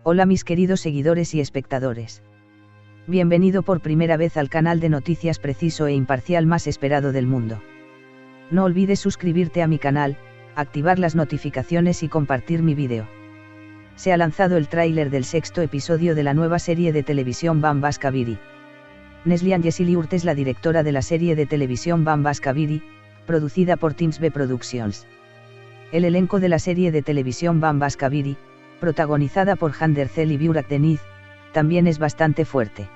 Hola mis queridos seguidores y espectadores. Bienvenido por primera vez al canal de noticias preciso e imparcial más esperado del mundo. No olvides suscribirte a mi canal, activar las notificaciones y compartir mi vídeo. Se ha lanzado el tráiler del sexto episodio de la nueva serie de televisión Bambas Kabiri. Neslihan Yesiliurt es la directora de la serie de televisión Bambas Kabiri, producida por Teams B Productions. El elenco de la serie de televisión Bambas Kabiri, protagonizada por Hande Erçel y Burak Deniz, también es bastante fuerte.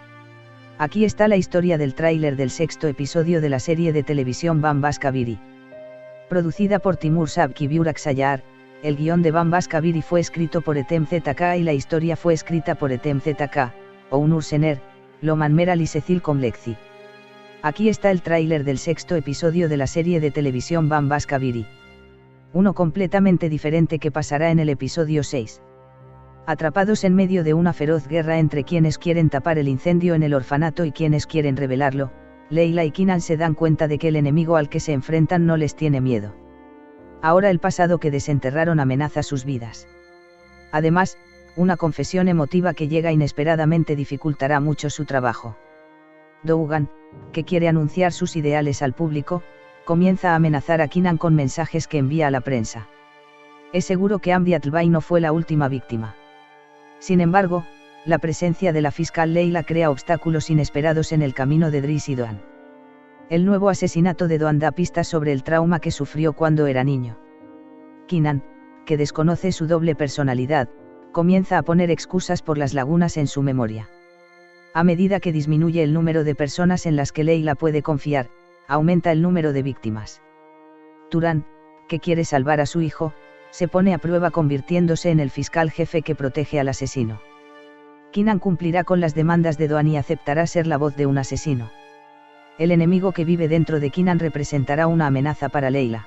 Aquí está la historia del tráiler del sexto episodio de la serie de televisión Bambas Kabiri. Producida por Timur Sabki y Burak Sayar, el guión de Bambas Kabiri fue escrito por Etem ZK y la historia fue escrita por Etem ZK, Onur Sener, Loman Meral y Cecil Komlekci. Aquí está el tráiler del sexto episodio de la serie de televisión Bambas Kabiri. Uno completamente diferente que pasará en el episodio 6. Atrapados en medio de una feroz guerra entre quienes quieren tapar el incendio en el orfanato y quienes quieren revelarlo, Leila y Kinan se dan cuenta de que el enemigo al que se enfrentan no les tiene miedo. Ahora el pasado que desenterraron amenaza sus vidas. Además, una confesión emotiva que llega inesperadamente dificultará mucho su trabajo. Dougan, que quiere anunciar sus ideales al público, comienza a amenazar a Kinan con mensajes que envía a la prensa. Es seguro que Amdiatlbay no fue la última víctima. Sin embargo, la presencia de la fiscal Leila crea obstáculos inesperados en el camino de Driss y Doan. El nuevo asesinato de Doan da pistas sobre el trauma que sufrió cuando era niño. Kinan, que desconoce su doble personalidad, comienza a poner excusas por las lagunas en su memoria. A medida que disminuye el número de personas en las que Leila puede confiar, aumenta el número de víctimas. Turan, que quiere salvar a su hijo, se pone a prueba convirtiéndose en el fiscal jefe que protege al asesino. Kinan cumplirá con las demandas de Doan y aceptará ser la voz de un asesino. El enemigo que vive dentro de Kinan representará una amenaza para Leila.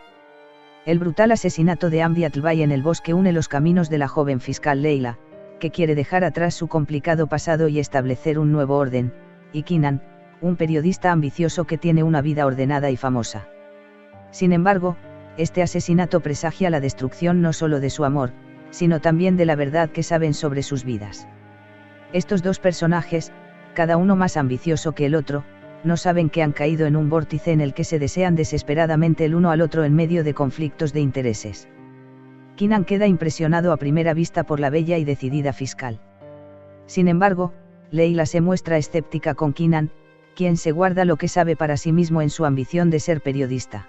El brutal asesinato de Amdiatlbay en el bosque une los caminos de la joven fiscal Leila, que quiere dejar atrás su complicado pasado y establecer un nuevo orden, y Kinan, un periodista ambicioso que tiene una vida ordenada y famosa. Sin embargo, este asesinato presagia la destrucción no solo de su amor, sino también de la verdad que saben sobre sus vidas. Estos dos personajes, cada uno más ambicioso que el otro, no saben que han caído en un vórtice en el que se desean desesperadamente el uno al otro en medio de conflictos de intereses. Kinan queda impresionado a primera vista por la bella y decidida fiscal. Sin embargo, Leila se muestra escéptica con Kinan, quien se guarda lo que sabe para sí mismo en su ambición de ser periodista.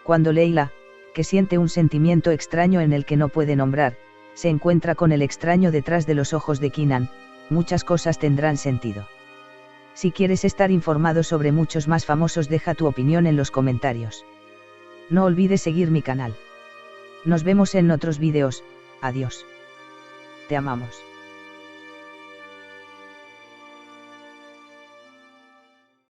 Cuando Leila, que siente un sentimiento extraño en el que no puede nombrar, se encuentra con el extraño detrás de los ojos de Kinan, muchas cosas tendrán sentido. Si quieres estar informado sobre muchos más famosos, deja tu opinión en los comentarios. No olvides seguir mi canal. Nos vemos en otros vídeos, adiós. Te amamos.